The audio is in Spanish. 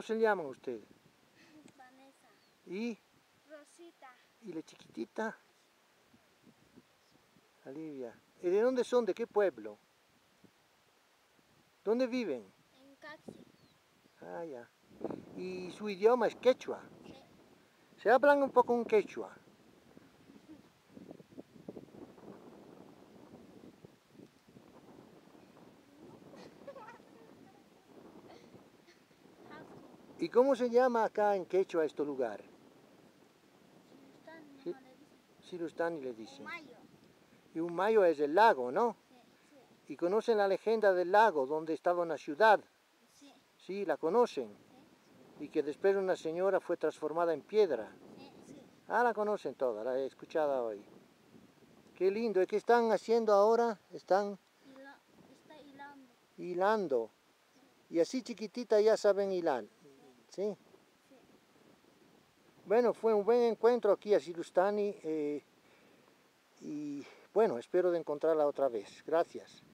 ¿Cómo se llaman ustedes? Vanessa. ¿Y? Rosita. ¿Y la chiquitita? Olivia. ¿Y de dónde son? ¿De qué pueblo? ¿Dónde viven? En Caxi. Ah, ya. ¿Y su idioma es quechua? Sí. ¿Se hablan un poco en quechua? ¿Y cómo se llama acá en quechua este lugar? Silustán, Sí, mamá le dice. Silustani le dicen. Mayo. Y Humayo es el lago, ¿no? Sí. ¿Y conocen la leyenda del lago donde estaba una ciudad? Sí. Sí, la conocen. Sí. Y que después una señora fue transformada en piedra. Sí. Ah, la conocen toda, la he escuchado hoy. Qué lindo. ¿Y qué están haciendo ahora? Están Está hilando. hilando. Y así chiquitita ya saben hilar. ¿Sí? Sí. Bueno, fue un buen encuentro aquí a Silustani y bueno, espero de encontrarla otra vez. Gracias.